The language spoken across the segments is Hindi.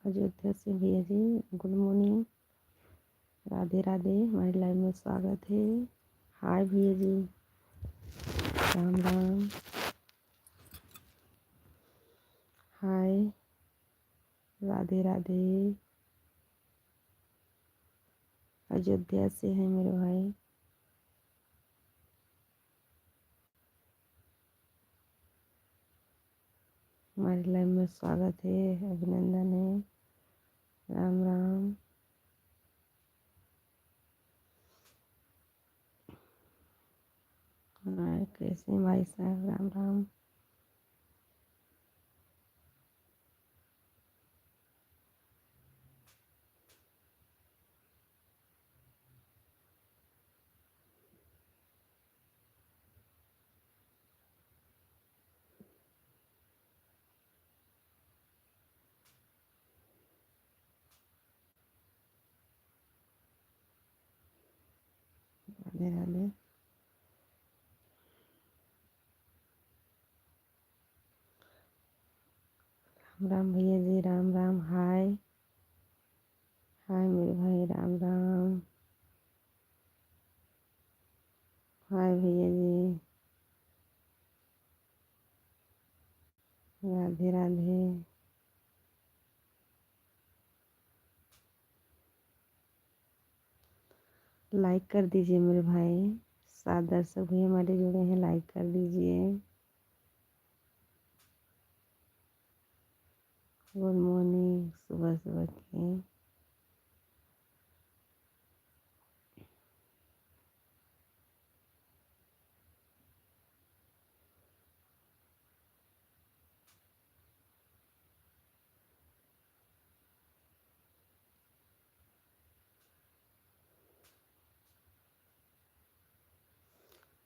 अयोध्या से भैया जी गुड मॉर्निंग। राधे राधे, हमारी लाइव में स्वागत है। हाय भैया जी, राम राम। हाय, राधे राधे। अयोध्या से हैं मेरे भाई। हमारी लाइव में स्वागत है, अभिनंदन है। राम राम। हाय, कैसे हैं भाई साहब? राम राम। राधे राधे। राम राम भैया जी, राम राम। हाय हाय मेरे भाई, राम राम। हाय भैया जी, राधे राधे। लाइक कर दीजिए मेरे भाई। 7 दर्शक भी हमारे जुड़े हैं, लाइक कर दीजिए। गुड मॉर्निंग, सुबह सुबह के।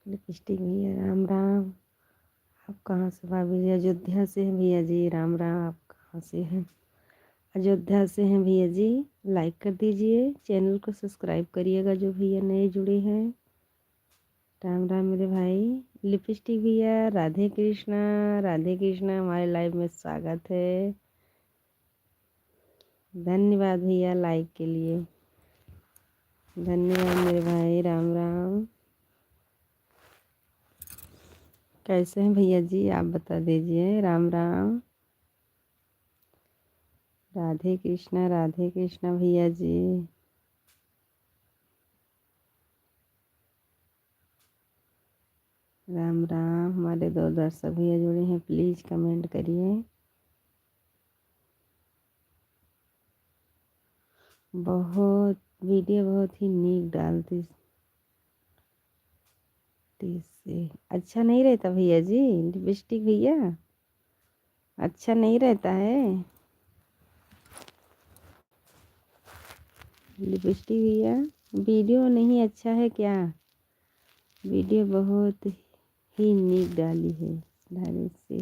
लिपस्टिक भैया, राम राम। आप कहाँ से भाभी जी? अयोध्या से हैं भैया जी, राम राम। आप कहाँ से हैं? अयोध्या से हैं भैया जी। लाइक कर दीजिए, चैनल को सब्सक्राइब करिएगा जो भैया नए जुड़े हैं। राम राम मेरे भाई। लिपस्टिक भैया, राधे कृष्णा। राधे कृष्णा, हमारे लाइव में स्वागत है। धन्यवाद भैया लाइक के लिए। धन्यवाद मेरे भाई, राम राम। कैसे हैं भैया जी? आप बता दीजिए। राम राम। राधे कृष्णा भैया जी। राम राम। हमारे 2 दर्शक भैया जुड़े हैं, प्लीज़ कमेंट करिए। बहुत वीडियो बहुत ही नीक डालती से अच्छा नहीं रहता भैया जी। लिपस्टिक भैया अच्छा नहीं रहता है। लिपस्टिक भैया, वीडियो नहीं अच्छा है क्या? वीडियो बहुत ही नीक डाली है डाली से।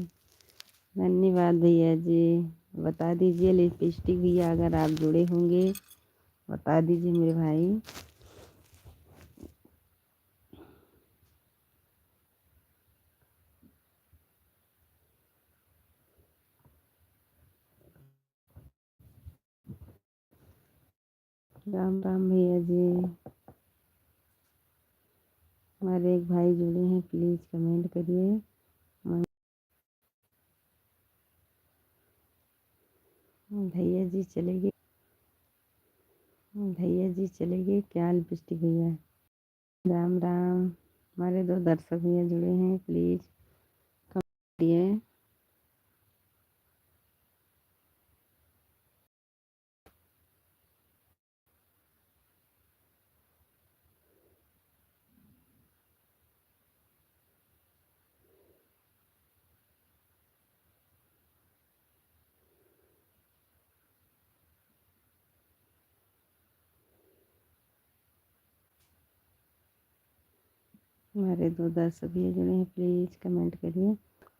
धन्यवाद भैया जी। बता दीजिए लिपस्टिक भैया, अगर आप जुड़े होंगे बता दीजिए मेरे भाई। राम राम भैया जी। हमारे एक भाई जुड़े हैं, प्लीज़ कमेंट करिए। भैया जी चले गए। भैया जी चले गए क्या लिपस्टिक भैया? राम राम। हमारे 2 दर्शक भैया जुड़े हैं, प्लीज़ कमेंट करिए। हमारे 2 दर्शक भैया जुड़े हैं, प्लीज़ कमेंट करिए।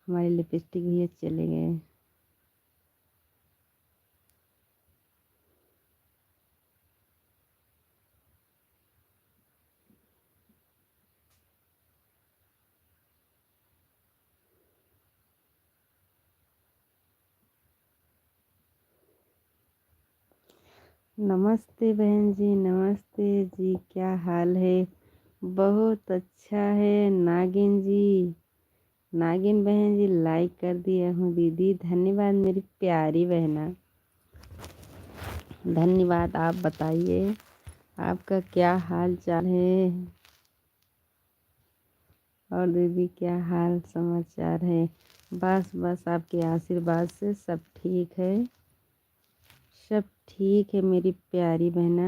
हमारे लिपस्टिक भैया चले गए। नमस्ते बहन जी, नमस्ते जी, क्या हाल है? बहुत अच्छा है नागिन जी। नागिन बहन जी लाइक कर दिया हूँ दीदी, धन्यवाद मेरी प्यारी बहना, धन्यवाद। आप बताइए आपका क्या हाल चाल है? और दीदी क्या हाल समाचार है? बस बस आपके आशीर्वाद से सब ठीक है, सब ठीक है मेरी प्यारी बहना।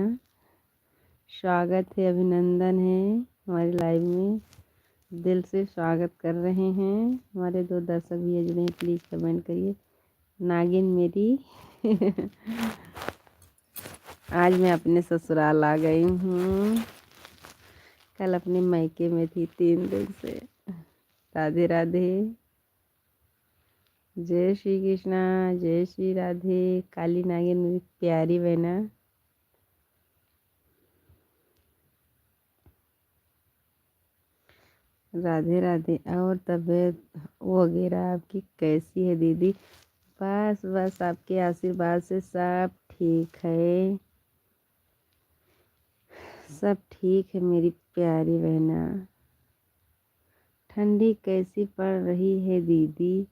स्वागत है, अभिनंदन है हमारी लाइव में। दिल से स्वागत कर रहे हैं। हमारे 2 दर्शक भैया जुड़े हैं, प्लीज़ कमेंट करिए। नागिन मेरी आज मैं अपने ससुराल आ गई हूँ। कल अपने मायके में थी 3 दिन से। राधे राधे, जय श्री कृष्णा, जय श्री राधे। काली नागिन मेरी प्यारी बहना, राधे राधे। और तबीयत वगैरह आपकी कैसी है दीदी? बस बस आपके आशीर्वाद से सब ठीक है, सब ठीक है मेरी प्यारी बहना। ठंडी कैसी पड़ रही है दीदी?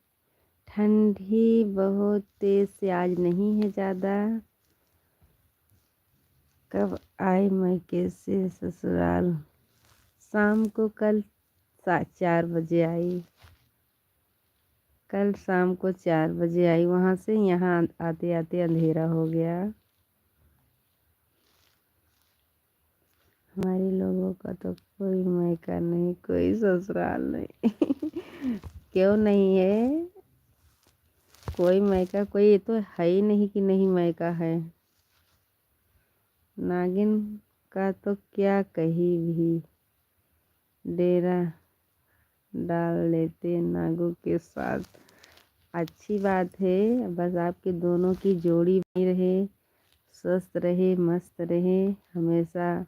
ठंडी बहुत तेज से आज नहीं है ज़्यादा। कब आए मायके से ससुराल? शाम को, कल 4 बजे आई। कल शाम को 4 बजे आई वहाँ से। यहाँ आते आते अंधेरा हो गया। हमारे लोगों का तो कोई मायका नहीं, कोई ससुराल नहीं क्यों नहीं है कोई मायका? कोई ये तो है ही नहीं कि नहीं मायका है। नागिन का तो क्या कही भी, डेरा डाल लेते नागों के साथ। अच्छी बात है, बस आपके दोनों की जोड़ी बनी रहे, स्वस्थ रहे, मस्त रहे, हमेशा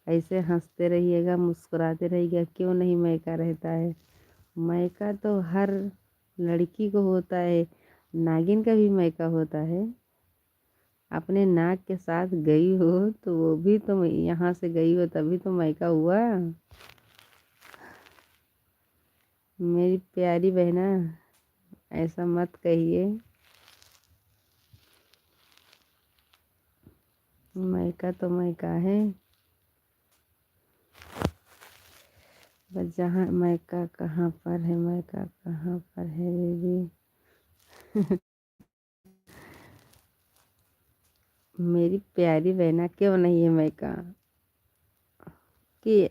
ऐसे हंसते रहिएगा, मुस्कुराते रहिएगा। क्यों नहीं मायका रहता है? मायका तो हर लड़की को होता है, नागिन का भी मायका होता है। अपने नाग के साथ गई हो तो वो भी तो यहाँ से गई हो तभी तो मायका हुआ। मेरी प्यारी बहना ऐसा मत कहिए। मायका तो मायका है, बस जहाँ मायका कहाँ पर है, मायका कहाँ पर है दीदी मेरी प्यारी बहना क्यों नहीं है मायका? कि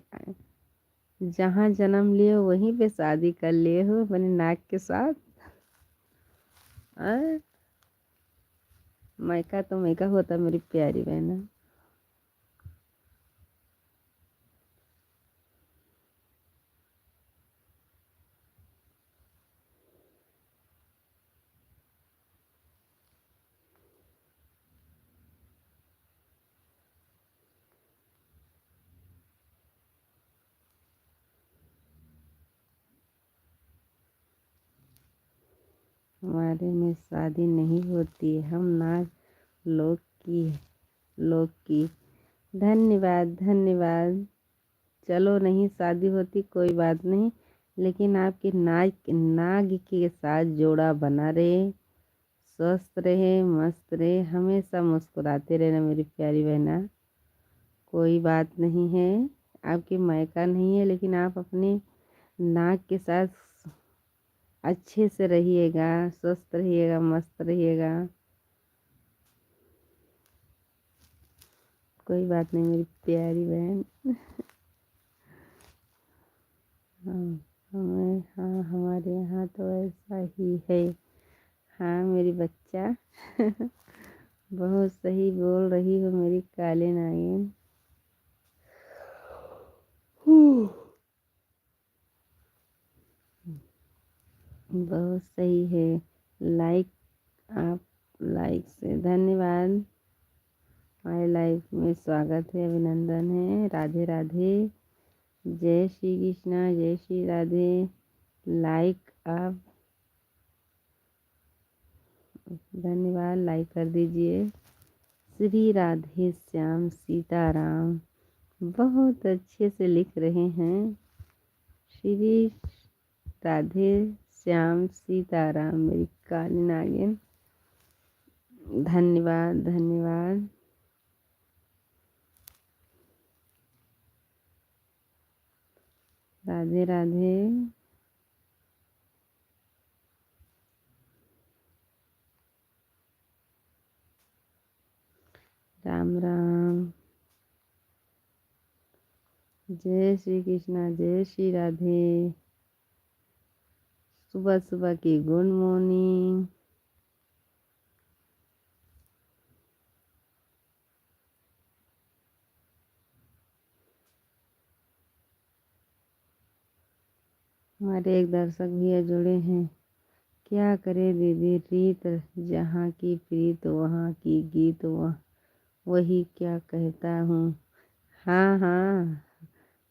जहाँ जन्म लिए हो वहीं पे शादी कर लिए हो अपने नाक के साथ। मायका तो मायका होता मेरी प्यारी बहना। हमारे में शादी नहीं होती, हम नाग लोग की लोग की। धन्यवाद धन्यवाद। चलो नहीं शादी होती कोई बात नहीं, लेकिन आपके नाग नाग के साथ जोड़ा बना रहे, स्वस्थ रहे, मस्त रहे, हमेशा मुस्कुराते रहना मेरी प्यारी बहना। कोई बात नहीं है, आपके मायका नहीं है, लेकिन आप अपने नाग के साथ अच्छे से रहिएगा, स्वस्थ रहिएगा, मस्त रहिएगा। कोई बात नहीं मेरी प्यारी बहन। हाँ, हाँ हमारे यहाँ तो ऐसा ही है। हाँ मेरी बच्चा बहुत सही बोल रही हो मेरी काले नागिन। बहुत सही है। लाइक, आप लाइक से धन्यवाद। हमारे लाइफ में स्वागत है, अभिनंदन है। राधे राधे, जय श्री कृष्णा, जय श्री राधे। लाइक आप, धन्यवाद, लाइक कर दीजिए, श्री राधे श्याम सीताराम, बहुत अच्छे से लिख रहे हैं। श्री राधे श्याम सीताराम मेरी काली नागिन, धन्यवाद धन्यवाद। राधे राधे। राम राम। जय श्री कृष्णा, जय श्री राधे। सुबह सुबह की गुड मॉर्निंग। हमारे एक दर्शक भैया जुड़े हैं। क्या करे दीदी, रीत जहाँ की प्रीत वहाँ की गीत, वही क्या कहता हूँ। हाँ हाँ,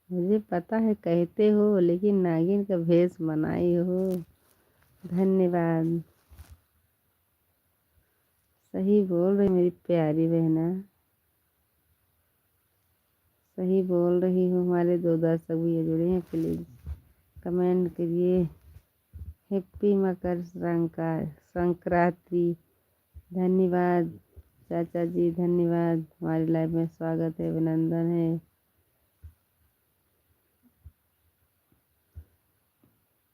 मुझे पता है कहते हो, लेकिन नागिन का भेष बनाई हो। धन्यवाद। सही बोल रही मेरी प्यारी बहना, सही बोल रही हूँ। हमारे दो दर्शक भैया जुड़े हैं, प्लीज़ कमेंट करिए। हैप्पी मकर संक्रांति। धन्यवाद चाचा जी, धन्यवाद। हमारी लाइफ में स्वागत है, अभिनंदन है।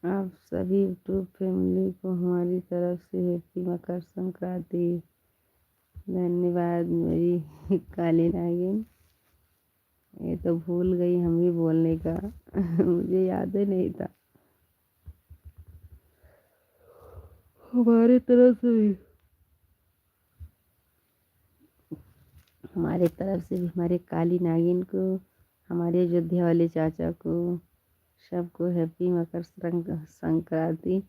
आप सभी यूट्यूब फैमिली को हमारी तरफ से हैप्पी मकर संक्रांति। धन्यवाद मेरी काली नागिन। ये तो भूल गई हम भी बोलने का मुझे याद ही नहीं था। हमारे तरफ से भी हमारे काली नागिन को, हमारे अयोध्या वाले चाचा को, सबको हैप्पी मकर संक्रांति।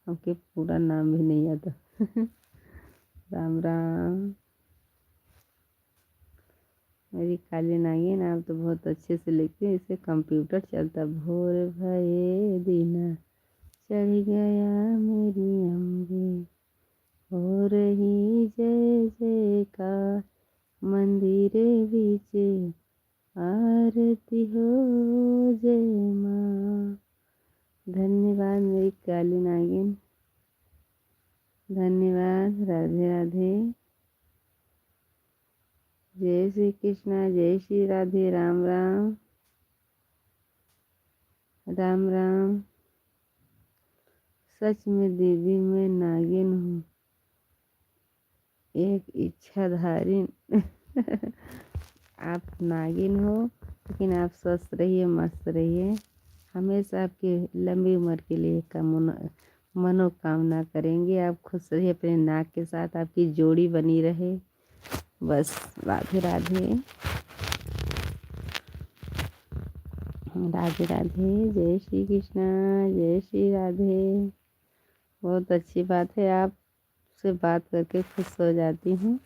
हमके पूरा नाम भी नहीं आता राम राम। मेरी काली नागिन, आप तो बहुत अच्छे से लिखते हैं, इसे कंप्यूटर चलता। भोर भये दिन चढ़ गया मेरी अम्बे, हो रही जय जयकार, मंदिर बीच आरती हो जय माँ। धन्यवाद मेरी काली नागिन, धन्यवाद। राधे राधे। जय श्री कृष्णा, जय श्री राधे। राम राम राम राम। सच में दीदी मैं नागिन हूँ, एक इच्छाधारी आप नागिन हो, लेकिन आप स्वस्थ रहिए, मस्त रहिए। हमेशा आपकी लंबी उम्र के लिए मनोकामना करेंगे। आप खुश रहिए अपने नाग के साथ, आपकी जोड़ी बनी रहे, बस। राधे राधे। राधे राधे। जय श्री कृष्णा, जय श्री राधे। बहुत अच्छी बात है, आपसे बात करके खुश हो जाती हूँ।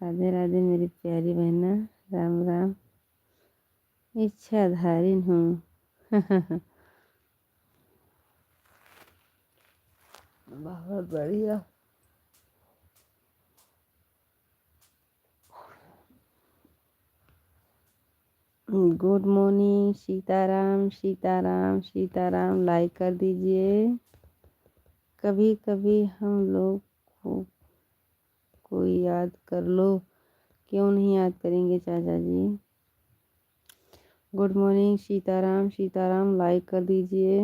राधे राधे मेरी प्यारी बहना। राम राम। इच्छाधारी हूँ बहुत बढ़िया। Good morning. Sitaram Sitaram Sitaram. Like कर दीजिए। कभी कभी हम लोग को कोई याद कर लो, क्यों नहीं याद करेंगे चाचा जी। Good morning. Sitaram Sitaram. Like कर दीजिए।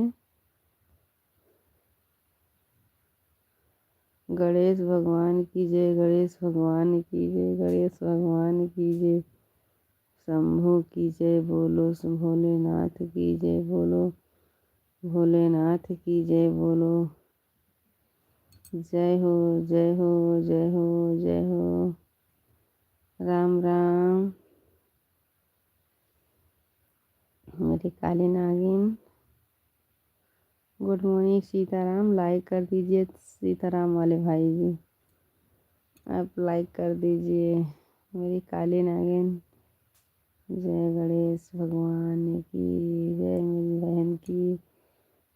गणेश भगवान की जय, गणेश भगवान की जय, गणेश भगवान की जय। शंभू की जय बोलो, भोलेनाथ की जय बोलो, भोलेनाथ की जय बोलो। जय हो जय हो जय हो जय हो। राम राम मेरी काली नागिन। Good morning Sitaram. लाइक कर दीजिए सीताराम वाले भाई जी, आप लाइक कर दीजिए। मेरी काली नागिन। जय गणेश भगवान की जय, मेरी बहन की।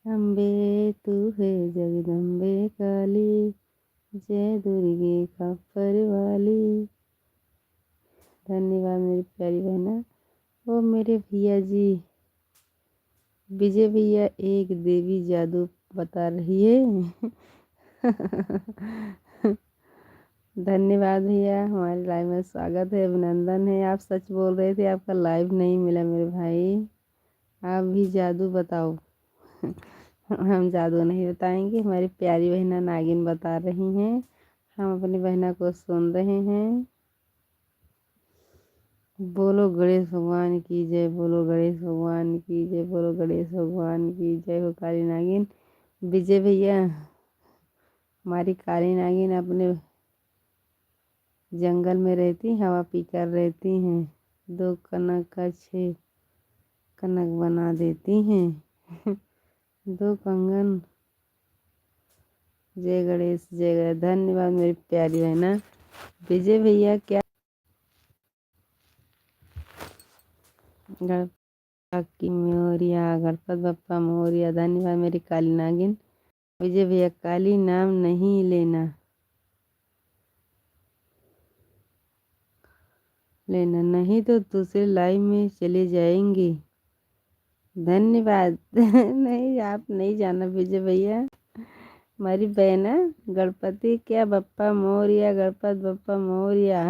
अम्बे तू है जगदम्बे काली, जय दुर्गे खप्पर वाली। धन्यवाद मेरी प्यारी बहना। वो मेरे भैया जी विजय भैया एक देवी जादू बता रही है। धन्यवाद भैया, हमारे लाइव में स्वागत है, अभिनंदन है। आप सच बोल रहे थे, आपका लाइव नहीं मिला मेरे भाई। आप भी जादू बताओ। हम जादू नहीं बताएंगे, हमारी प्यारी बहना नागिन बता रही हैं। हम अपनी बहना को सुन रहे हैं। बोलो गणेश भगवान की जय, बोलो गणेश भगवान की जय, बोलो गणेश भगवान की जय हो। काली नागिन विजय भैया, हमारी काली नागिन अपने जंगल में रहती, हवा पीकर रहती हैं। 2 कनक का 6 कनक बना देती हैं। 2 कंगन। जय गणेश जय गणेश। धन्यवाद मेरी प्यारी बहना विजय भैया। क्या गणपत की मोरिया, गणपत बप्पा मोरिया। धन्यवाद मेरी काली नागिन विजय भैया। काली नाम नहीं लेना नहीं तो दूसरे लाइव में चले जाएंगे। धन्यवाद। नहीं, आप नहीं जाना विजय भैया। हमारी बहना गणपति क्या बप्पा मोरिया, गणपत बप्पा मोरिया।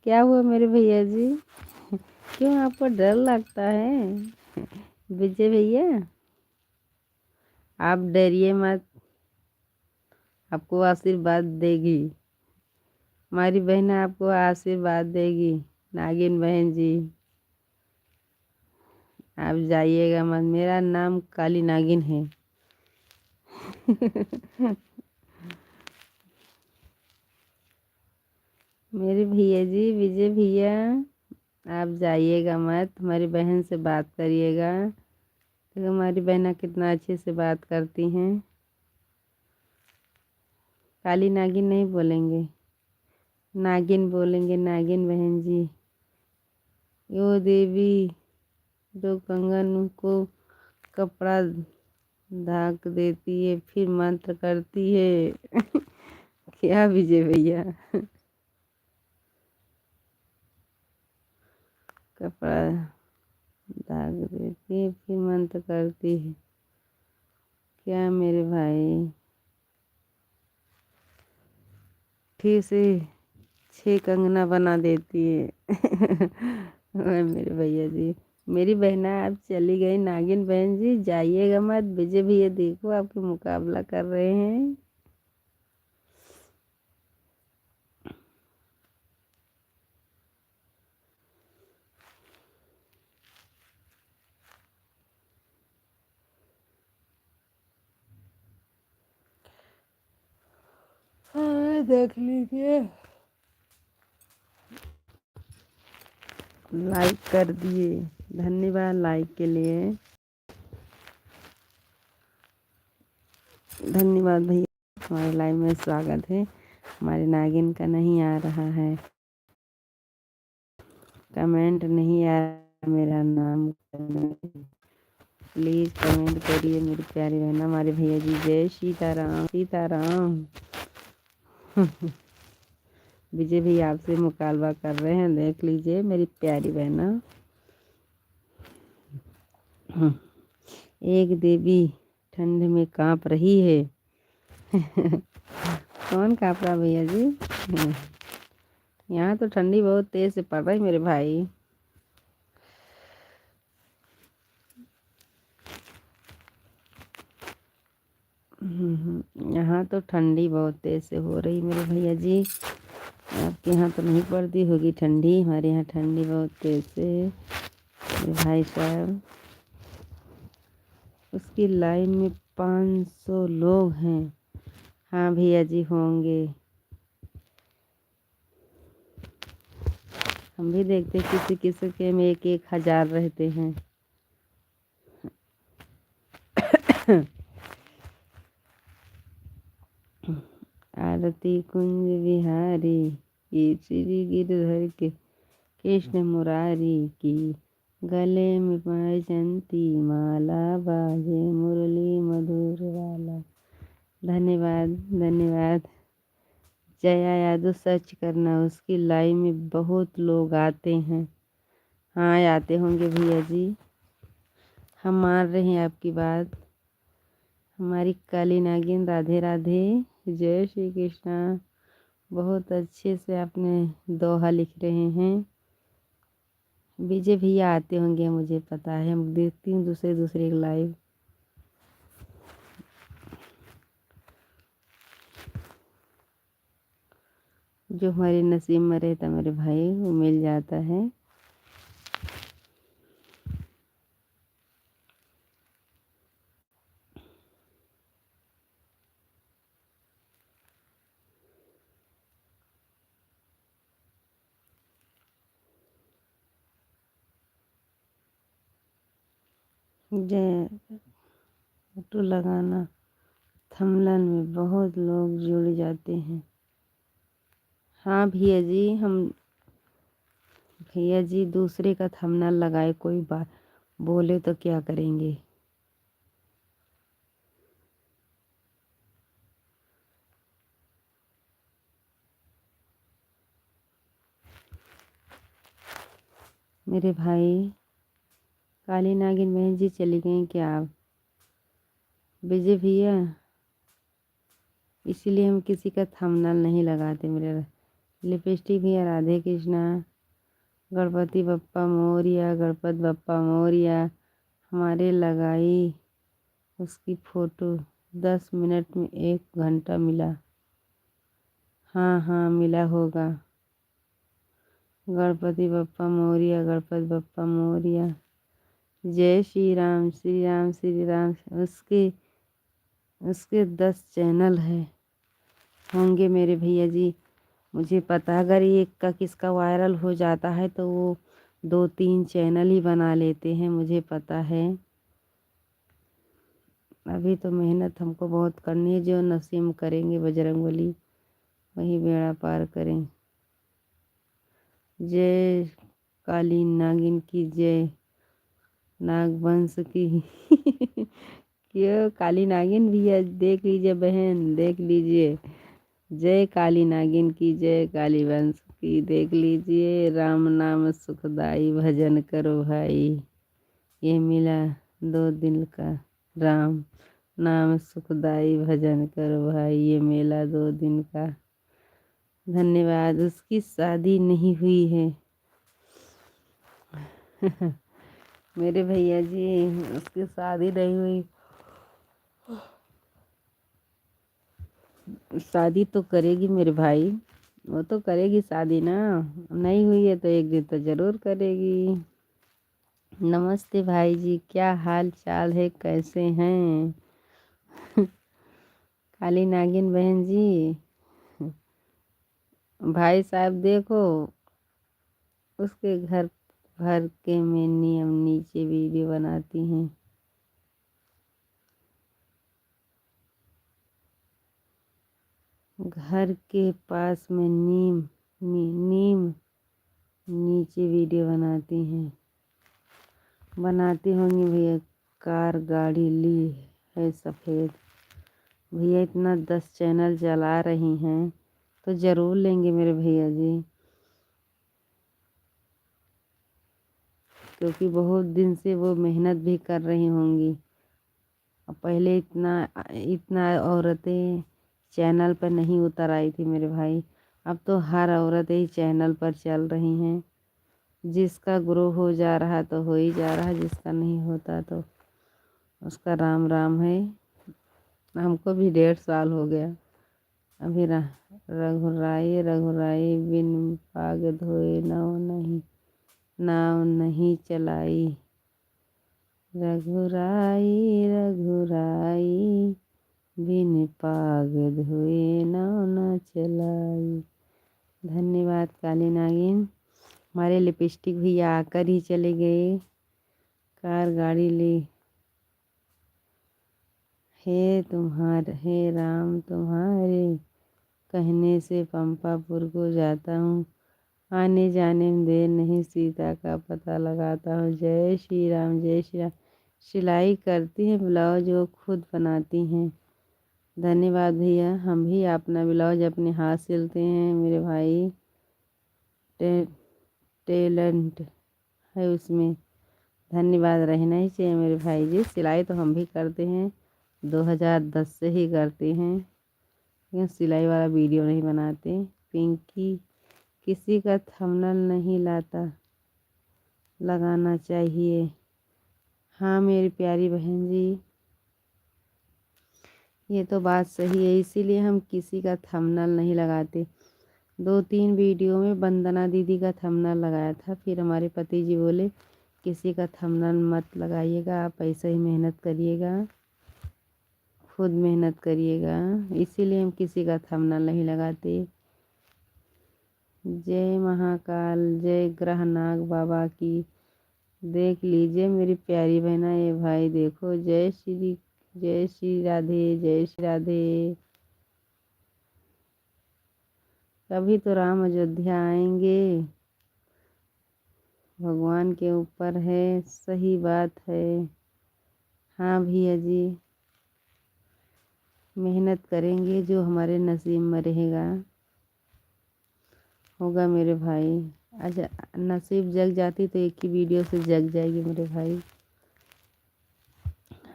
क्या हुआ मेरे भैया जी, क्यों आपको डर लगता है? विजय भैया आप डरिए मत, आपको आशीर्वाद देगी। हमारी बहना आपको आशीर्वाद देगी। नागिन बहन जी आप जाइएगा मत, मेरा नाम काली नागिन है। मेरे भैया जी विजय भैया आप जाइएगा मत, हमारी बहन से बात करिएगा। तो हमारी बहना कितना अच्छे से बात करती हैं। काली नागिन नहीं बोलेंगे, नागिन बोलेंगे। नागिन बहन जी यो देवी 2 कंगन को कपड़ा ढक देती है, फिर मंत्र करती है। क्या विजय भैया? कपड़ा ढक देती है, फिर मंत्र करती है। क्या मेरे भाई? फिर से 6 कंगना बना देती है। और मेरे भैया जी, मेरी बहना आप चली गई। नागिन बहन जी जाइएगा मत, विजय भैया देखो आपके मुकाबला कर रहे हैं। हाँ देख लीजिए, लाइक कर दिए, धन्यवाद लाइक के लिए। धन्यवाद भैया, हमारे लाइव में स्वागत है। हमारे नागिन का नहीं आ रहा है कमेंट, नहीं आ रहा मेरा नाम। प्लीज़ कमेंट करिए मेरी प्यारी बहन। हमारे भैया जी जय सीताराम सीताराम। विजय भैया आपसे मुकाबला कर रहे हैं, देख लीजिए मेरी प्यारी बहना। एक देवी ठंड में कांप रही है। कौन कांप रहा भैया जी? यहाँ तो ठंडी बहुत तेज से पड़ रही मेरे भाई। यहाँ तो ठंडी बहुत तेज से हो रही मेरे भैया जी। आपके यहाँ तो नहीं पड़ती होगी ठंडी, हमारे यहाँ ठंडी बहुत तेज से है मेरे भाई साहब। उसकी लाइन में 500 लोग हैं। हाँ भैया जी होंगे, हम भी देखते किसी किसी के में 1,000 रहते हैं। आरती कुंज बिहारी की श्री गिरधर के कृष्ण मुरारी की, गले में बैजंती माला, बाजे मुरली मधुर वाला। धन्यवाद धन्यवाद। जया यादव सर्च करना, उसकी लाइव में बहुत लोग आते हैं। हाँ आते होंगे भैया जी, हम मान रहे हैं आपकी बात। हमारी काली नागिन राधे राधे, जय श्री कृष्णा। बहुत अच्छे से आपने दोहा लिख रहे हैं। विजय भैया आते होंगे, मुझे पता है, हम देखती हूँ दूसरे दूसरे की लाइव। जो हमारे नसीब में रहता मेरे भाई, वो मिल जाता है। जय फोटो लगाना, थंबनेल में बहुत लोग जुड़ जाते हैं। हाँ भैया जी, हम भैया जी दूसरे का थंबनेल लगाए, कोई बात बोले तो क्या करेंगे। मेरे भाई काली नागिन बहन जी चली गई क्या आप? विजय भैया, इसीलिए हम किसी का थंबनेल नहीं लगाते मेरे। लिपस्टिक भैया राधे कृष्णा। गणपति बप्पा मोरिया, गणपति बप्पा मोरिया। हमारे लगाई उसकी फ़ोटो 10 मिनट में 1 घंटा मिला। हाँ हाँ मिला होगा। गणपति बप्पा मोरिया, गणपति बप्पा मोरिया। जय श्री राम श्री राम श्री राम। उसके उसके 10 चैनल है होंगे मेरे भैया जी, मुझे पता। अगर एक का किसका वायरल हो जाता है तो वो 2-3 चैनल ही बना लेते हैं, मुझे पता है। अभी तो मेहनत हमको बहुत करनी है, जो नसीब करेंगे बजरंगबली वही बेड़ा पार करें। जय काली नागिन की जय, नागवंश की। क्यों काली नागिन भी है, देख लीजिए बहन, देख लीजिए। जय काली नागिन की जय, काली वंश की देख लीजिए। राम नाम सुखदाई, भजन करो भाई। ये मिला 2 दिन का। राम नाम सुखदाई, भजन करो भाई, ये मेला 2 दिन का। धन्यवाद। उसकी शादी नहीं हुई है। मेरे भैया जी, उसकी शादी नहीं हुई। शादी तो करेगी मेरे भाई, वो तो करेगी शादी ना। नहीं हुई है तो एक दिन तो ज़रूर करेगी। नमस्ते भाई जी, क्या हाल चाल है, कैसे हैं? काली नागिन बहन जी, भाई साहब देखो, उसके घर भर के में नियम नीचे वीडियो बनाती हैं। घर के पास में नीम नीचे वीडियो बनाती हैं। बनाती होंगी भैया। कार गाड़ी ली है सफ़ेद। भैया इतना 10 चैनल चला रही हैं तो ज़रूर लेंगे मेरे भैया जी, क्योंकि बहुत दिन से वो मेहनत भी कर रही होंगी। और पहले इतना इतना औरतें चैनल पर नहीं उतर आई थी मेरे भाई। अब तो हर औरत ही चैनल पर चल रही हैं। जिसका ग्रो हो जा रहा तो हो ही जा रहा, जिसका नहीं होता तो उसका राम राम है। हमको भी 1.5 साल हो गया। अभी रघुराई बिन पाग धोए नाव नहीं चलाई। रघुराई बिन पाग धोए नाव न चलाई। धन्यवाद काली नागिन। हमारे लिपस्टिक भी आकर ही चले गए, कार गाड़ी ले। हे राम तुम्हारे कहने से पंपापुर को जाता हूँ। आने जाने में देर नहीं, सीता का पता लगाता हूँ। जय श्री राम जय श्री राम। सिलाई करती हैं, ब्लाउज वो खुद बनाती हैं। धन्यवाद भैया। हम भी अपना ब्लाउज अपने हाथ सिलते हैं मेरे भाई। टे, टैलेंट है उसमें। धन्यवाद रहना ही चाहिए मेरे भाई जी। सिलाई तो हम भी करते हैं, 2010 से ही करते हैं, लेकिन सिलाई वाला वीडियो नहीं बनाते। पिंकी, किसी का थंबनेल नहीं लाता, लगाना चाहिए। हाँ मेरी प्यारी बहन जी, ये तो बात सही है, इसीलिए हम किसी का थंबनेल नहीं लगाते। 2-3 वीडियो में वंदना दीदी का थंबनेल लगाया था, फिर हमारे पति जी बोले किसी का थंबनेल मत लगाइएगा, आप ऐसे ही मेहनत करिएगा, खुद मेहनत करिएगा, इसीलिए हम किसी का थंबनेल नहीं लगाते। जय महाकाल, जय ग्रहनाग बाबा की। देख लीजिए मेरी प्यारी बहना, ये भाई देखो, जय श्री राधे, जय श्री राधे। कभी तो राम अयोध्या आएंगे, भगवान के ऊपर है, सही बात है। हाँ भैया जी, मेहनत करेंगे, जो हमारे नसीब में रहेगा होगा मेरे भाई। अच्छा, नसीब जग जाती तो एक ही वीडियो से जग जाएगी मेरे भाई।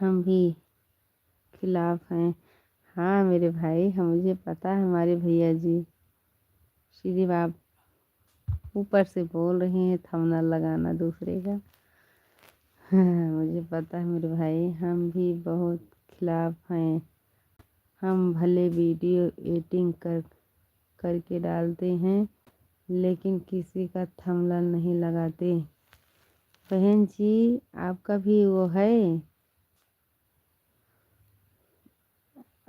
हम भी खिलाफ हैं। हाँ मेरे भाई, हम मुझे पता है हमारे भैया जी। श्री आप ऊपर से बोल रहे हैं थंबनेल लगाना दूसरे का। हाँ, मुझे पता है मेरे भाई, हम भी बहुत खिलाफ हैं। हम भले वीडियो एडिटिंग करके डालते हैं, लेकिन किसी का थंबनेल नहीं लगाते। बहन जी, आपका भी वो है,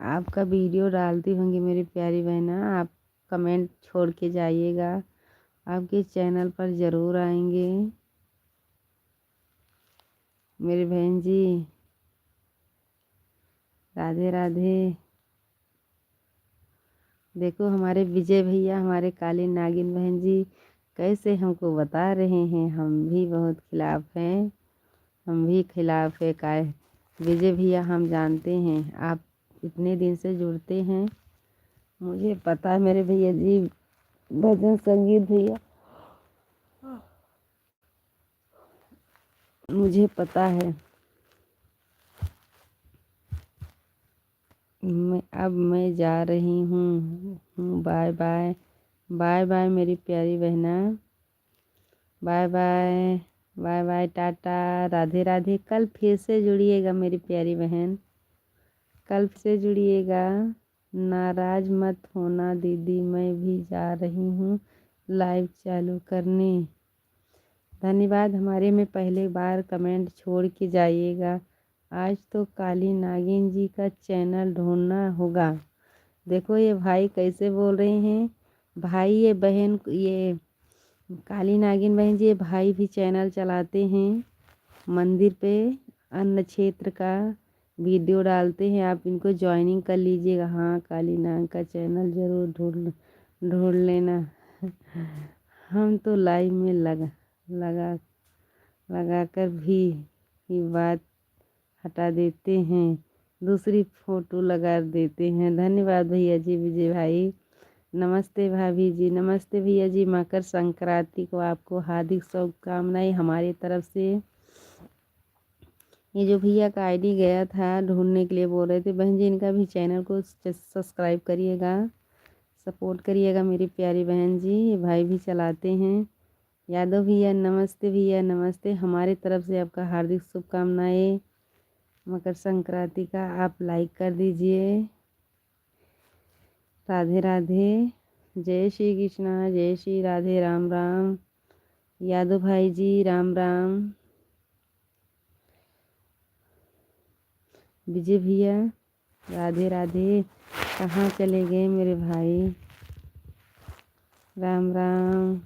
आपका वीडियो डालती होंगी मेरी प्यारी बहना, आप कमेंट छोड़ के जाइएगा, आपके चैनल पर ज़रूर आएंगे मेरी बहन जी। राधे राधे। देखो हमारे विजय भैया, हमारे काली नागिन बहन जी कैसे हमको बता रहे हैं, हम भी बहुत खिलाफ हैं, हम भी खिलाफ है काय। विजय भैया, हम जानते हैं आप इतने दिन से जुड़ते हैं, मुझे पता है मेरे भैया जी। भजन संगीत भैया, मुझे पता है। मैं जा रही हूँ, बाय बाय। बाय बाय मेरी प्यारी बहना, बाय बाय, बाय बाय, टाटा, राधे राधे। कल फिर से जुड़िएगा मेरी प्यारी बहन, कल से जुड़िएगा। नाराज मत होना दीदी, मैं भी जा रही हूँ लाइव चालू करने। धन्यवाद। हमारे में पहले बार कमेंट छोड़ के जाइएगा। आज तो काली नागिन जी का चैनल ढूंढना होगा। देखो ये भाई कैसे बोल रहे हैं, भाई ये बहन, ये काली नागिन बहन जी, ये भाई भी चैनल चलाते हैं मंदिर पे, अन्न क्षेत्र का वीडियो डालते हैं, आप इनको ज्वाइनिंग कर लीजिएगा। हाँ, काली नाग का चैनल ज़रूर ढूंढ ढूंढ लेना। हम तो लाइव में लगा लगा कर भी ये बात हटा देते हैं, दूसरी फ़ोटो लगा देते हैं। धन्यवाद भैया जी, विजय भाई। नमस्ते भाभी जी, नमस्ते भैया जी। मकर संक्रांति को आपको हार्दिक शुभकामनाएं हमारी तरफ से। ये जो भैया का आईडी गया था ढूंढने के लिए बोल रहे थे, बहन जी इनका भी चैनल को सब्सक्राइब करिएगा, सपोर्ट करिएगा मेरी प्यारी बहन जी। ये भाई भी चलाते हैं। यादव भैया नमस्ते, भैया नमस्ते, हमारी तरफ से आपका हार्दिक शुभकामनाएं मकर संक्रांति का। आप लाइक कर दीजिए। राधे राधे, जय श्री कृष्णा, जय श्री राधे, राम राम। यादव भाई जी राम राम। विजय भैया राधे राधे, कहाँ चले गए मेरे भाई, राम राम।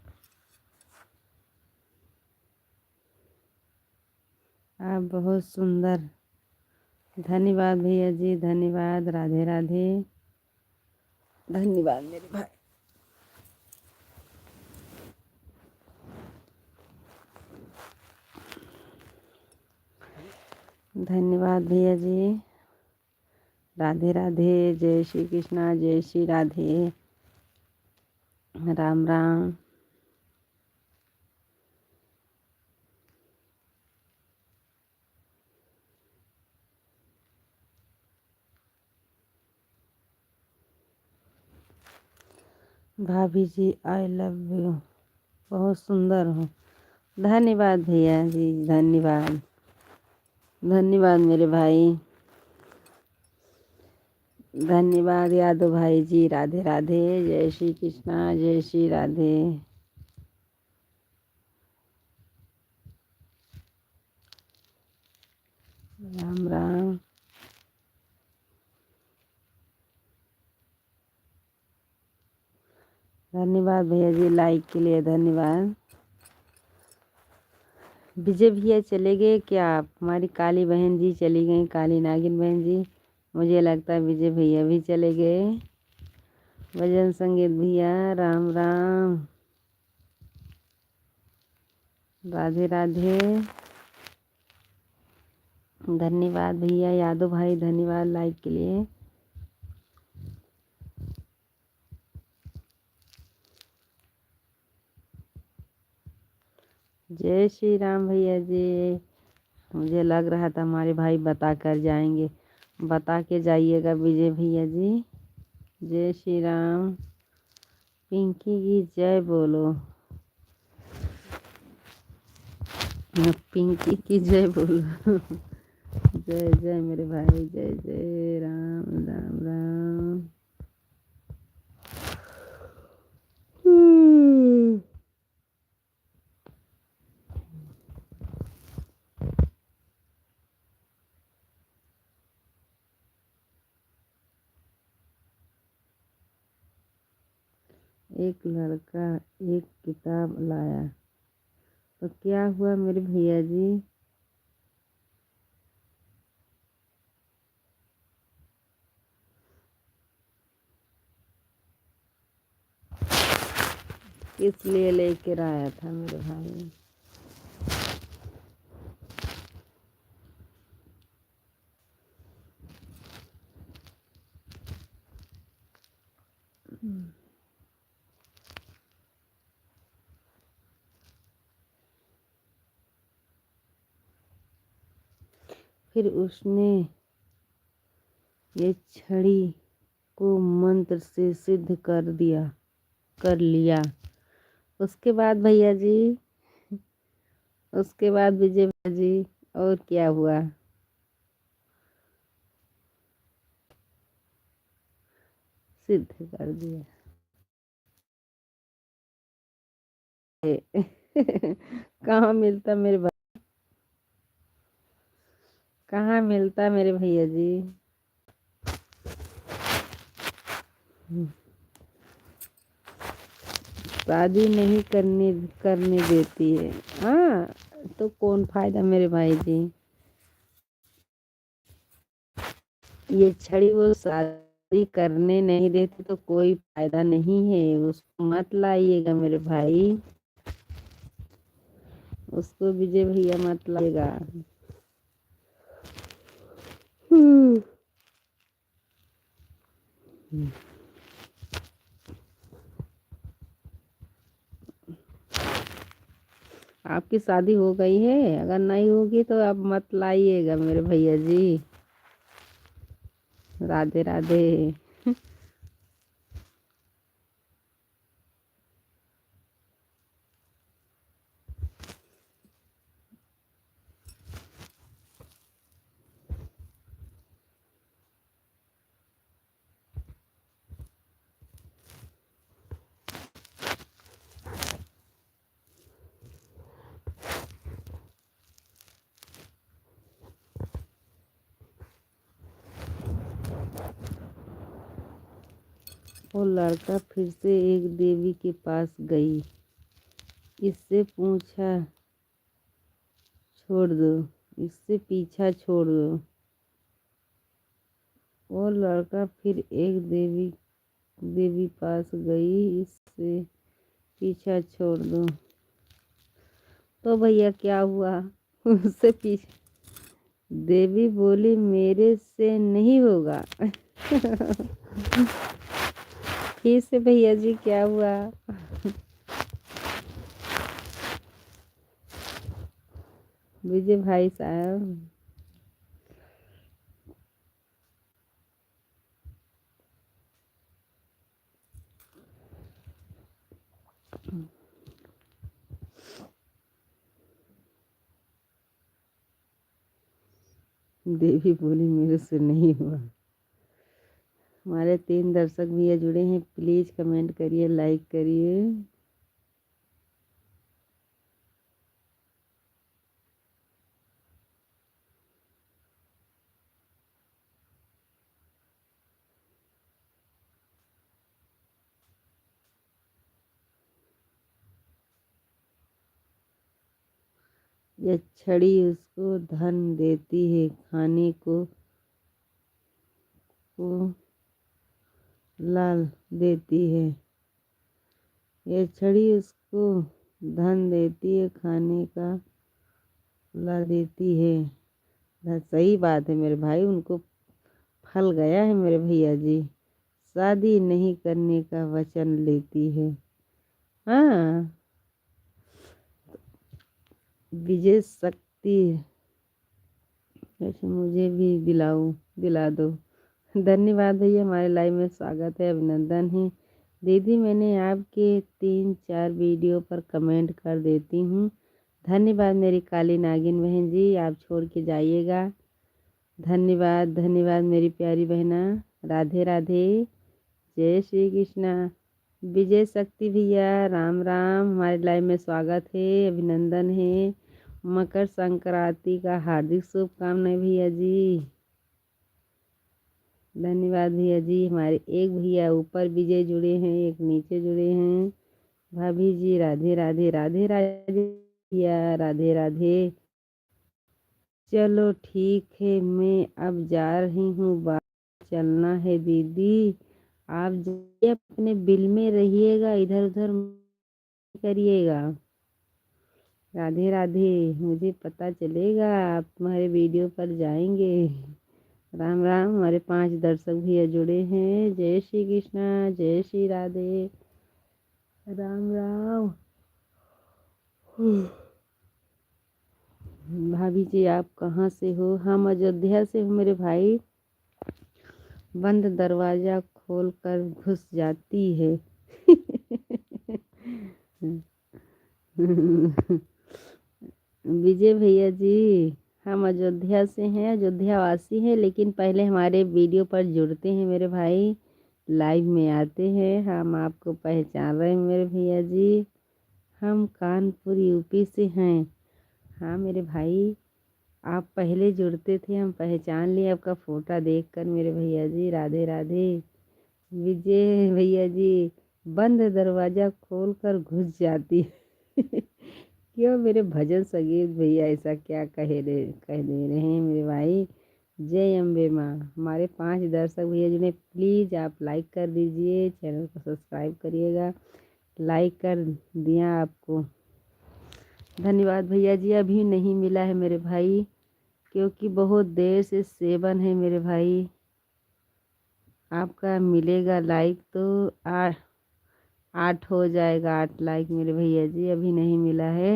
आप बहुत सुंदर, धन्यवाद भैया जी, धन्यवाद, राधे राधे, धन्यवाद मेरे भाई। धन्यवाद भैया जी, राधे राधे। जय श्री कृष्णा, जय श्री राधे। राम राम। भाभी जी आई लव यू, बहुत सुंदर हो। धन्यवाद भैया जी, धन्यवाद। धन्यवाद मेरे भाई, धन्यवाद यादव भाई जी। राधे राधे। जय श्री कृष्णा, जय श्री राधे। राम राम। धन्यवाद भैया जी, लाइक के लिए धन्यवाद। विजय भैया चले गए क्या आप? हमारी काली बहन जी चली गई, काली नागिन बहन जी। मुझे लगता है विजय भैया भी चले गए। भजन संगीत भैया राम राम। राधे राधे। धन्यवाद भैया यादव भाई, धन्यवाद लाइक के लिए। जय श्री राम भैया जी। मुझे लग रहा था हमारे भाई बता कर जाएंगे, बता के जाइएगा विजय भैया जी। जय श्री राम। पिंकी की जय बोलो, पिंकी की जय बोलो। जय जय मेरे भाई, जय जय राम राम राम। एक लड़का एक किताब लाया तो क्या हुआ मेरे भैया जी? किस लिए लेकर आया था मेरे भाई? फिर उसने ये छड़ी को मंत्र से सिद्ध कर लिया। उसके बाद भैया जी, उसके बाद विजय भैया जी और क्या हुआ? सिद्ध कर दिया। कहाँ मिलता मेरे भाई, कहाँ मिलता मेरे भैया जी? शादी नहीं करने देती है। हाँ तो कौन फायदा मेरे भाई जी? ये छड़ी वो शादी करने नहीं देती तो कोई फायदा नहीं है, उसको मत लाइएगा मेरे भाई। उसको विजय भैया मत लाइएगा। हम्म। आपकी शादी हो गई है? अगर नहीं होगी तो आप मत लाइएगा मेरे भैया जी। राधे राधे। वो लड़का फिर से एक देवी के पास गई, इससे पूछा छोड़ दो, इससे पीछा छोड़ दो। वो लड़का फिर एक देवी पास गई, इससे पीछा छोड़ दो। तो भैया क्या हुआ? उससे पीछे देवी बोली मेरे से नहीं होगा। फिर से भैया जी क्या हुआ? विजय भाई साहब, देवी बोली मेरे से नहीं हुआ। हमारे 3 दर्शक भैया जुड़े हैं, प्लीज कमेंट करिए, लाइक करिए। यह छड़ी उसको धन देती है, खाने को लाल देती है। यह छड़ी उसको धन देती है, खाने का ला देती है। सही बात है मेरे भाई, उनको फल गया है मेरे भैया जी। शादी नहीं करने का वचन लेती है। हाँ, विजय शक्ति वैसे मुझे भी दिला दो। धन्यवाद भैया, हमारे लाइव में स्वागत है, अभिनंदन है। दीदी मैंने आपके 3-4 वीडियो पर कमेंट कर देती हूँ। धन्यवाद मेरी काली नागिन बहन जी, आप छोड़ के जाइएगा। धन्यवाद धन्यवाद मेरी प्यारी बहना। राधे राधे, जय श्री कृष्णा। विजय शक्ति भैया राम राम, हमारे लाइव में स्वागत है, अभिनंदन है। मकर संक्रांति का हार्दिक शुभकामनाएं भैया जी। धन्यवाद भैया जी। हमारे एक भैया ऊपर विजय जुड़े हैं, एक नीचे जुड़े हैं। भाभी जी राधे राधे, राधे राधे भैया, राधे राधे। चलो ठीक है, मैं अब जा रही हूँ, बाहर चलना है दीदी। आप जाइए, अपने बिल में रहिएगा, इधर उधर करिएगा। राधे राधे, मुझे पता चलेगा आप तुम्हारे वीडियो पर जाएंगे। राम राम, हमारे 5 दर्शक भैया जुड़े हैं। जय श्री कृष्णा, जय श्री राधे, राम राम। भाभी जी आप कहाँ से हो? हम अयोध्या से हो मेरे भाई। बंद दरवाजा खोल कर घुस जाती है। विजय भैया जी, हम अयोध्या से हैं, अयोध्या वासी हैं, लेकिन पहले हमारे वीडियो पर जुड़ते हैं मेरे भाई, लाइव में आते हैं। हम आपको पहचान रहे हैं मेरे भैया जी। हम कानपुर यूपी से हैं। हाँ मेरे भाई, आप पहले जुड़ते थे, हम पहचान लिए आपका फोटो देखकर मेरे भैया जी। राधे राधे। विजय भैया जी, बंद दरवाजा खोल कर घुस जाती। क्यों मेरे भजन संगीत भैया ऐसा क्या कह दे रहे हैं मेरे भाई। जय अम्बे माँ। हमारे 5 दर्शक भैया जिन्हें प्लीज़ आप लाइक कर दीजिए, चैनल को सब्सक्राइब करिएगा। लाइक कर दिया आपको, धन्यवाद भैया जी। अभी नहीं मिला है मेरे भाई, क्योंकि बहुत देर से सेवन है मेरे भाई। आपका मिलेगा लाइक तो 8 हो जाएगा, 8 लाइक मेरे भैया जी, अभी नहीं मिला है।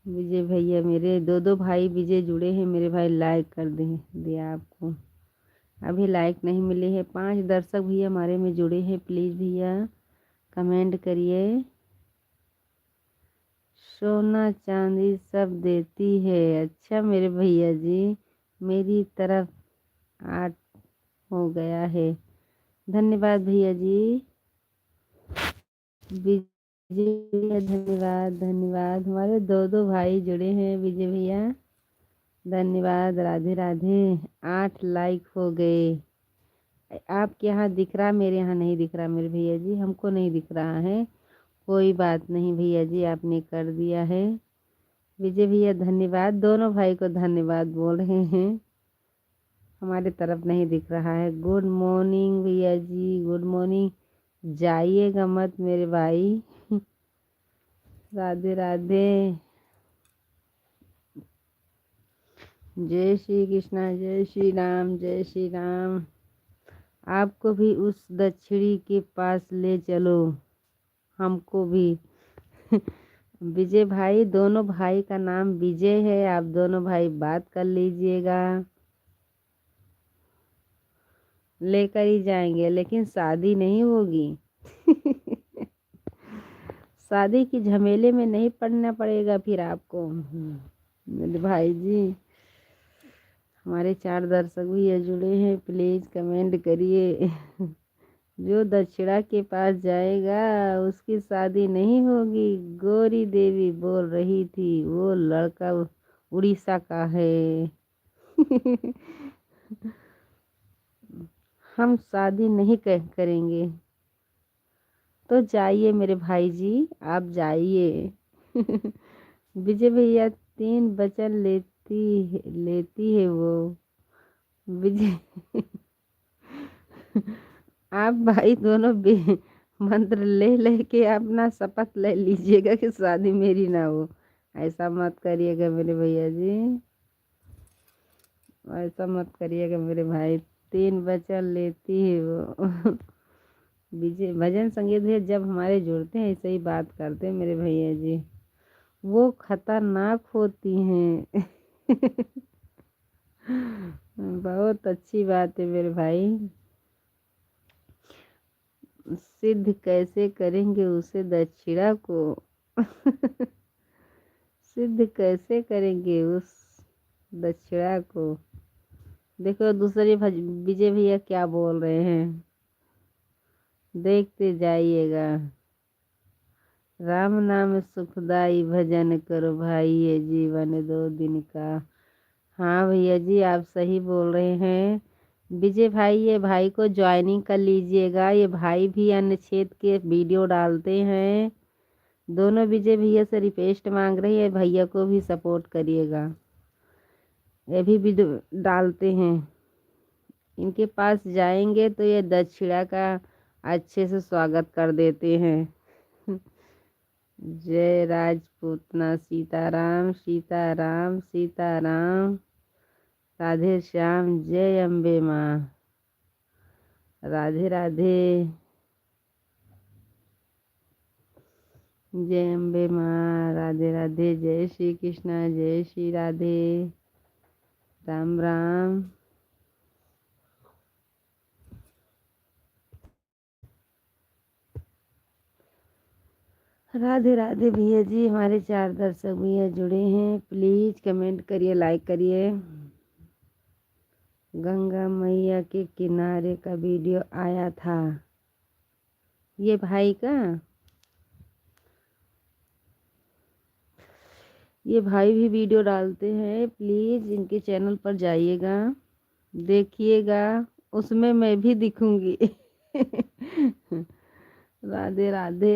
विजय भैया मेरे 2 भाई विजय जुड़े हैं मेरे भाई, लाइक कर दिया आपको। अभी लाइक नहीं मिले हैं। 5 दर्शक भैया हमारे में जुड़े हैं, प्लीज़ भैया कमेंट करिए। सोना चांदी सब देती है। अच्छा मेरे भैया जी, मेरी तरफ 8 हो गया है। धन्यवाद भैया जी। विजय भैया धन्यवाद धन्यवाद। हमारे 2 भाई जुड़े हैं विजय भैया, धन्यवाद। राधे राधे। 8 लाइक हो गए। आपके यहाँ दिख रहा, मेरे यहाँ नहीं दिख रहा मेरे भैया जी, हमको नहीं दिख रहा है। कोई बात नहीं भैया जी, आपने कर दिया है। विजय भैया धन्यवाद, दोनों भाई को धन्यवाद बोल रहे हैं। हमारे तरफ नहीं दिख रहा है। गुड मॉर्निंग भैया जी, गुड मॉर्निंग। जाइएगा मत मेरे भाई। राधे राधे। जय श्री कृष्णा, जय श्री राम, जय श्री राम। आपको भी उस दक्षिणी के पास ले चलो, हमको भी। विजय भाई, दोनों भाई का नाम विजय है, आप दोनों भाई बात कर लीजिएगा। लेकर ही जाएंगे, लेकिन शादी नहीं होगी। शादी की झमेले में नहीं पड़ना पड़ेगा फिर आपको। मेरे भाई जी, हमारे 4 दर्शक भी ये जुड़े हैं, प्लीज कमेंट करिए। जो दक्षिणा के पास जाएगा उसकी शादी नहीं होगी। गौरी देवी बोल रही थी, वो लड़का उड़ीसा का है। हम शादी नहीं करेंगे। तो जाइए मेरे भाई जी, आप जाइए। विजय भैया 3 वचन लेती है वो। विजय, आप भाई दोनों मंत्र ले लेके अपना शपथ ले लीजिएगा कि शादी मेरी ना हो। ऐसा मत करिएगा मेरे भैया जी, ऐसा मत करिएगा मेरे भाई। 3 वचन लेती है वो। विजय भजन संगीत है, जब हमारे जुड़ते हैं ऐसे ही बात करते हैं मेरे भैया जी। वो खतरनाक होती हैं। बहुत अच्छी बात है मेरे भाई। सिद्ध कैसे करेंगे उसे दक्षिणा को। सिद्ध कैसे करेंगे उस दक्षिणा को। देखो दूसरे विजय भैया क्या बोल रहे हैं, देखते जाइएगा। राम नाम सुखदाई भजन करो भाई, ये जीवन 2 दिन का। हाँ भैया जी, आप सही बोल रहे हैं। विजय भाई, ये भाई को ज्वाइनिंग कर लीजिएगा, ये भाई भी अनुच्छेद के वीडियो डालते हैं। दोनों विजय भैया से रिक्वेस्ट मांग रही है, भैया को भी सपोर्ट करिएगा, ये भी वीडियो डालते हैं। इनके पास जाएंगे तो ये दक्षिणा का अच्छे से स्वागत कर देते हैं। जय राजपूतना, सीताराम सीताराम सीताराम, राधे श्याम, जय अम्बे माँ, राधे राधे, जय अम्बे माँ, राधे राधे, जय श्री कृष्णा, जय श्री राधे, राम राम। राधे राधे भैया जी, हमारे 4 दर्शक भैया जुड़े हैं, प्लीज कमेंट करिए, लाइक करिए। गंगा मैया के किनारे का वीडियो आया था, ये भाई का, ये भाई भी वीडियो डालते हैं, प्लीज इनके चैनल पर जाइएगा, देखिएगा, उसमें मैं भी दिखूंगी। राधे राधे।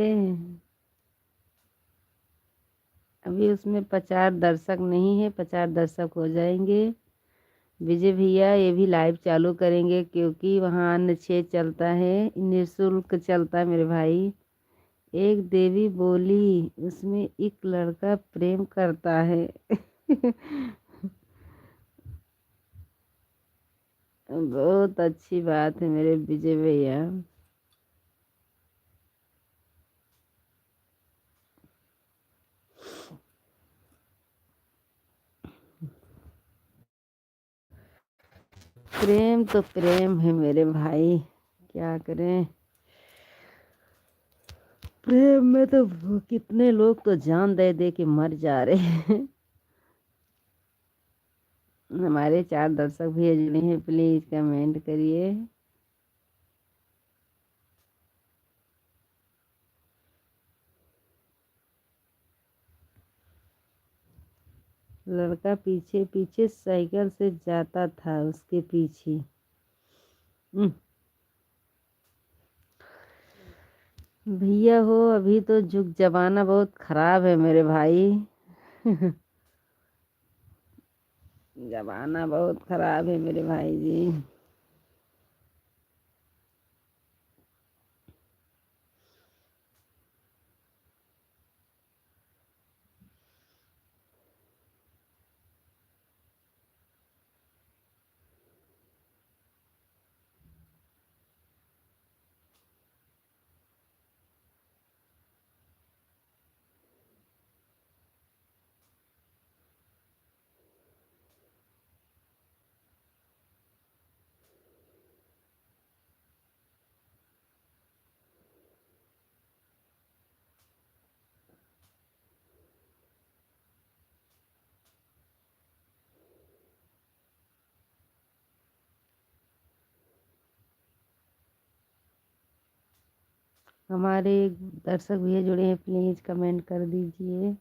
अभी उसमें 50 दर्शक नहीं है, 50 दर्शक हो जाएंगे। विजय भैया ये भी लाइव चालू करेंगे, क्योंकि वहाँ अनुच्छेद चलता है, निःशुल्क चलता है मेरे भाई। एक देवी बोली, उसमें एक लड़का प्रेम करता है। बहुत अच्छी बात है मेरे विजय भैया। प्रेम तो प्रेम है मेरे भाई, क्या करें। प्रेम में तो कितने लोग तो जान दे दे के मर जा रहे हैं। हमारे 4 दर्शक भी जुड़े हैं, प्लीज कमेंट करिए। लड़का पीछे पीछे साइकिल से जाता था, उसके पीछे। भैया हो, अभी तो जुग जमाना बहुत खराब है मेरे भाई। जमाना बहुत खराब है मेरे भाई जी। हमारे दर्शक भैया जुड़े हैं, प्लीज़ कमेंट कर दीजिए।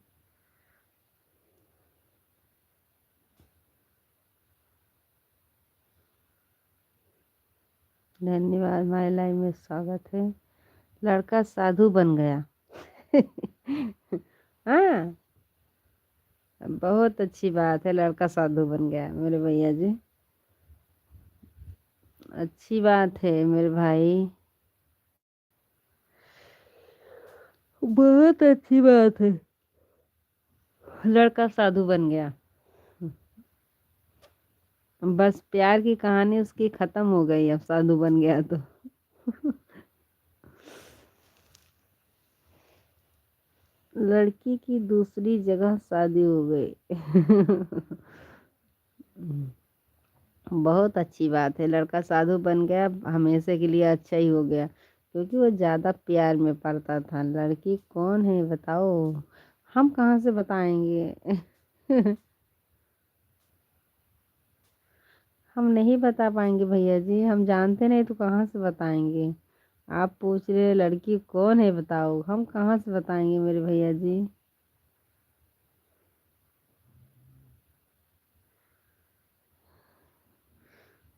धन्यवाद, हमारे लाइव में स्वागत है। लड़का साधु बन गया। हाँ, बहुत अच्छी बात है, लड़का साधु बन गया मेरे भैया जी। अच्छी बात है मेरे भाई, बहुत अच्छी बात है, लड़का साधु बन गया। बस प्यार की कहानी उसकी खत्म हो गई, अब साधु बन गया तो। लड़की की दूसरी जगह शादी हो गई। बहुत अच्छी बात है, लड़का साधु बन गया, हमेशा के लिए अच्छा ही हो गया, क्योंकि वो ज़्यादा प्यार में पड़ता था। लड़की कौन है बताओ, हम कहाँ से बताएंगे। हम नहीं बता पाएंगे भैया जी, हम जानते नहीं तो कहाँ से बताएंगे। आप पूछ रहे लड़की कौन है बताओ, हम कहाँ से बताएंगे मेरे भैया जी।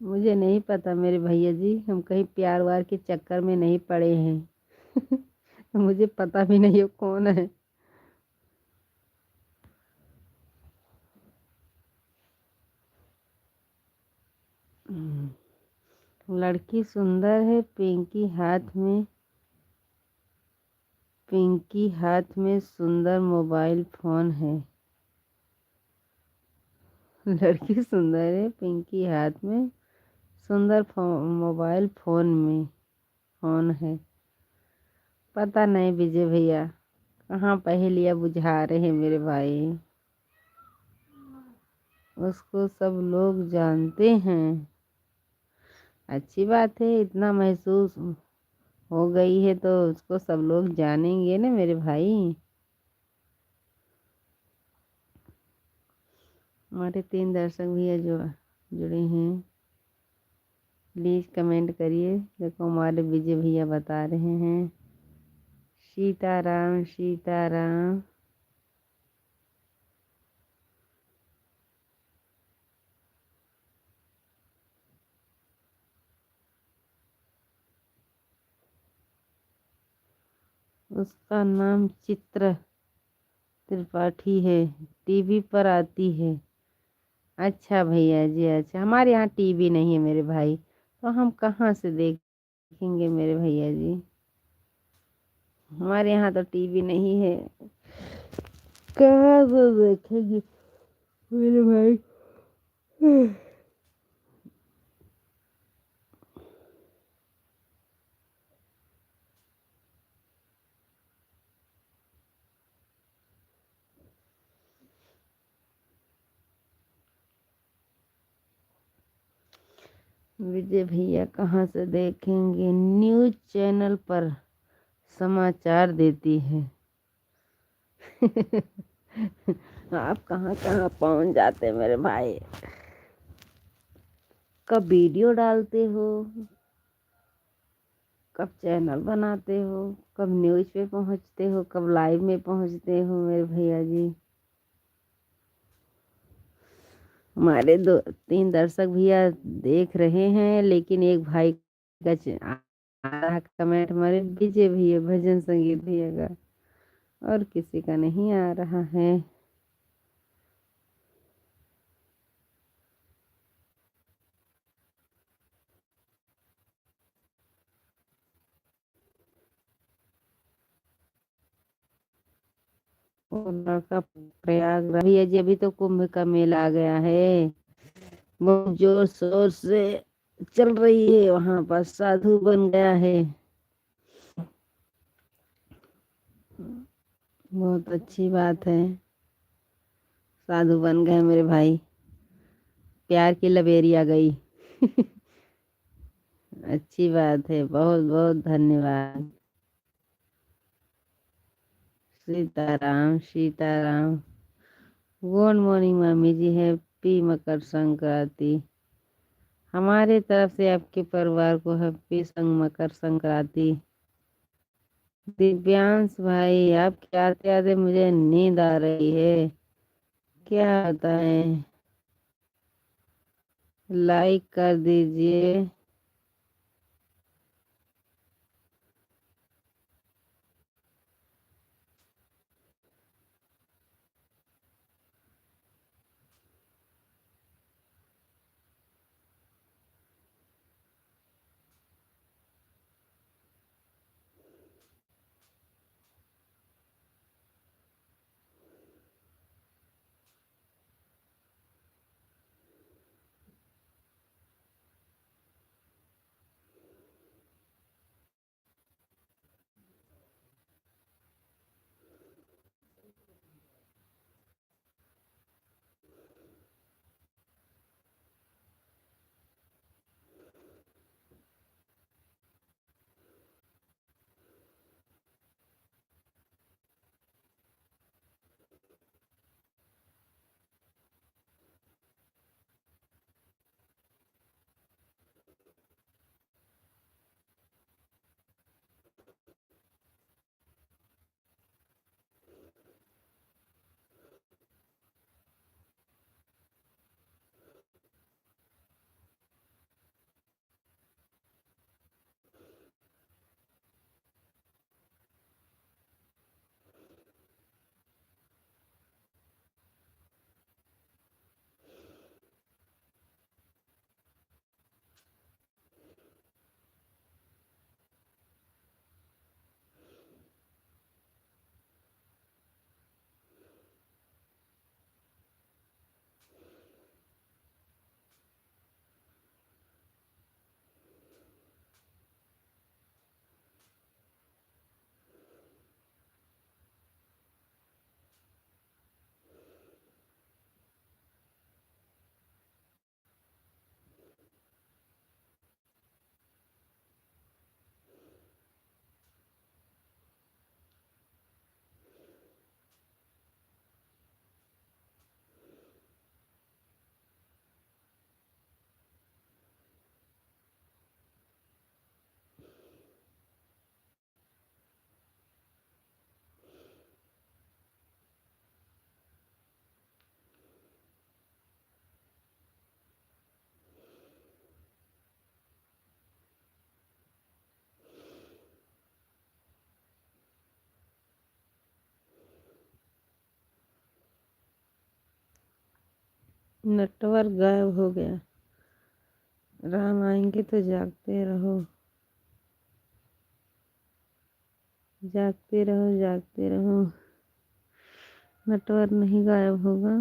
मुझे नहीं पता मेरे भैया जी, हम कहीं प्यार वार के चक्कर में नहीं पड़े हैं। मुझे पता भी नहीं हो कौन है। लड़की सुंदर है, पिंकी हाथ में सुंदर मोबाइल फोन है। लड़की सुंदर है, पिंकी हाथ में सुंदर मोबाइल फोन है। पता नहीं विजय भैया, कहाँ पहेलियाँ बुझा रहे हैं मेरे भाई। उसको सब लोग जानते हैं। अच्छी बात है, इतना महसूस हो गई है तो उसको सब लोग जानेंगे ना मेरे भाई। हमारे 3 दर्शक भैया जो जुड़े हैं, प्लीज़ कमेंट करिए। देखो हमारे विजय भैया बता रहे हैं, सीताराम सीताराम। उसका नाम चित्र त्रिपाठी है, टीवी पर आती है। अच्छा भैया जी, अच्छा, हमारे यहाँ टीवी नहीं है मेरे भाई, तो हम कहाँ से देखेंगे मेरे भैया जी। हमारे यहाँ तो टीवी नहीं है, कहाँ से देखेंगे मेरे भाई। विजय भैया कहाँ से देखेंगे, न्यूज़ चैनल पर समाचार देती है। आप कहाँ कहाँ पहुँच जाते मेरे भाई, कब वीडियो डालते हो, कब चैनल बनाते हो, कब न्यूज़ पे पहुँचते हो, कब लाइव में पहुँचते हो मेरे भैया जी। हमारे 2-3 दर्शक भैया देख रहे हैं, लेकिन एक भाई का आ रहा कमेंट हमारे विजय भैया भजन संगीत भैया का, और किसी का नहीं आ रहा है। और लड़का प्रयागराज भैया जी, अभी तो कुंभ का मेला आ गया है, बहुत जोर शोर से चल रही है, वहां पर साधु बन गया है। बहुत अच्छी बात है, साधु बन गए मेरे भाई, प्यार की लबेरी आ गई। अच्छी बात है, बहुत बहुत धन्यवाद। सीताराम सीताराम। गुड मॉर्निंग मामी जी, हैप्पी मकर संक्रांति। हमारे तरफ से आपके परिवार को हैप्पी मकर संक्रांति। दिव्यांश भाई, आपके आते आते मुझे नींद आ रही है, क्या बताएं। लाइक कर दीजिए। नेटवर्क गायब हो गया। राम आएंगे तो जागते रहो, जागते रहो, जागते रहो। नेटवर्क नहीं गायब होगा।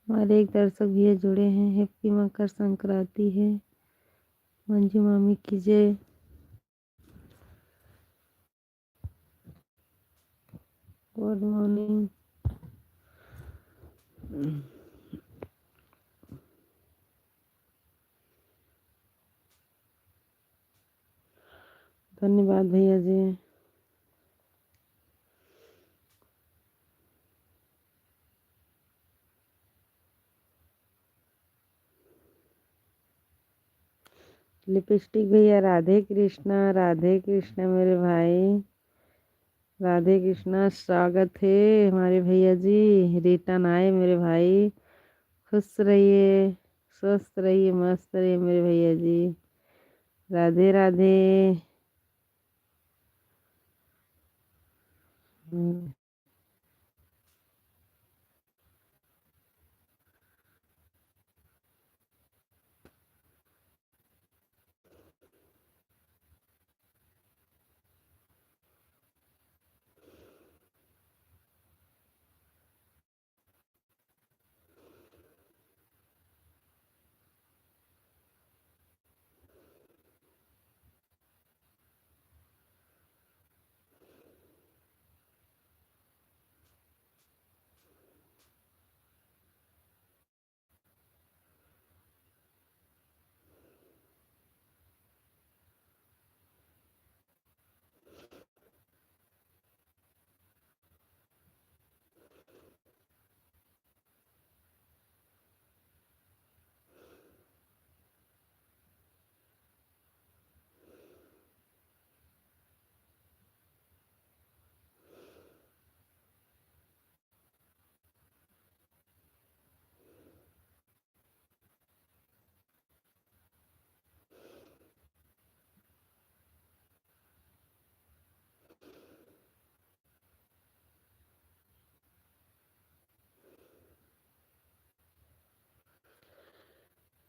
हमारे एक दर्शक भैया जुड़े हैं। हैप्पी मकर संक्रांति है। मंजू मामी की जय। Good morning. धन्यवाद भैया जी। लिपस्टिक भैया, राधे कृष्णा, राधे कृष्णा मेरे भाई, राधे कृष्णा। स्वागत है हमारे भैया जी, रिटर्न आए मेरे भाई। खुश रहिए, स्वस्थ रहिए, मस्त रहिए मेरे भैया जी। राधे राधे। हम्म,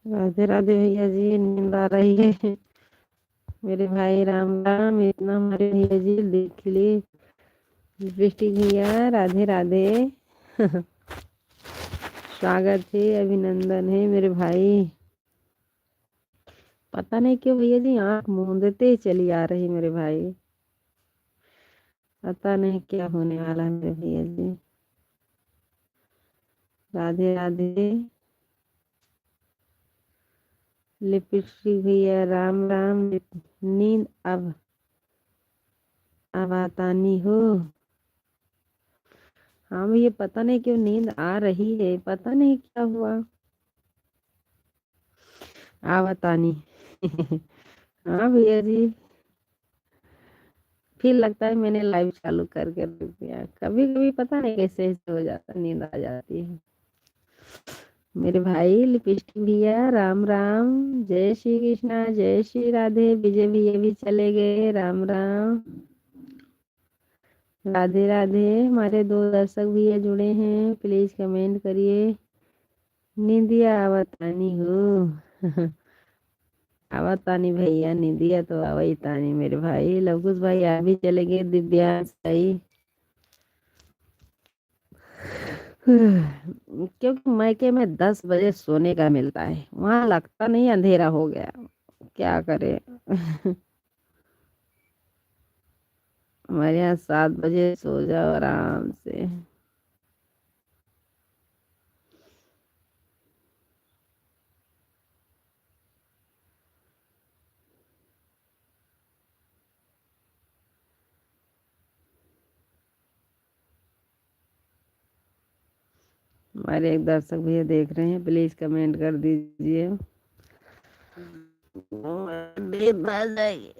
राधे राधे भैया जी, नींद आ रही है मेरे भाई। राम राम। इतना हमारे भैया जी देख लिए। लिपस्टिक भैया राधे राधे। स्वागत है, अभिनंदन है मेरे भाई। पता नहीं क्यों भैया जी आंख मूंदते ही चली आ रही मेरे भाई। पता नहीं क्या होने वाला है मेरे भैया जी। राधे राधे। लिपस्टिक भैया राम राम। नींद अब आता नहीं हो। हाँ भैया, पता नहीं क्यों नींद आ रही है, पता नहीं क्या हुआ। आवता नहीं। हाँ भैया जी। फिर लगता है मैंने लाइव चालू करके रख दिया। कभी कभी पता नहीं कैसे ऐसे हो जाता, नींद आ जाती है मेरे भाई। लिपस्टिक भैया राम राम। जय श्री कृष्णा, जय श्री राधे। विजय भैया भी चले गए, राम राम। राधे राधे। हमारे दो दर्शक भैया जुड़े हैं, प्लीज कमेंट करिए। निंदिया आवतानी हो। आवतानी भैया, निंदिया तो आवई तानी मेरे भाई। लवकुश भाई आ भी चले गए, दिव्यांश भाई। क्योंकि मायके में 10 बजे सोने का मिलता है, वहां लगता नहीं अंधेरा हो गया। क्या करे। हमारे यहाँ 7 बजे सो जाओ आराम से। हमारे एक दर्शक भैया देख रहे हैं, प्लीज कमेंट कर दीजिए। नींद आ जाएगी।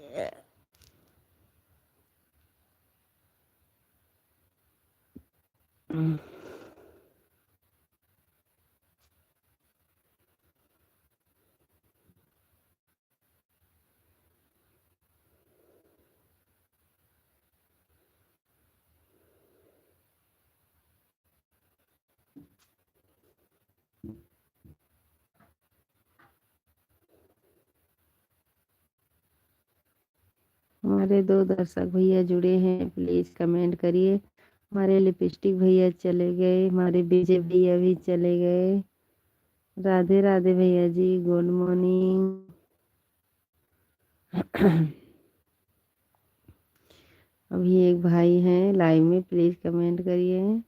हमारे दो दर्शक भैया जुड़े हैं, प्लीज कमेंट करिए। हमारे लिपस्टिक भैया चले गए, हमारे विजय भैया भी चले गए। राधे राधे भैया जी, गुड मॉर्निंग। अभी एक भाई हैं लाइव में, प्लीज कमेंट करिए।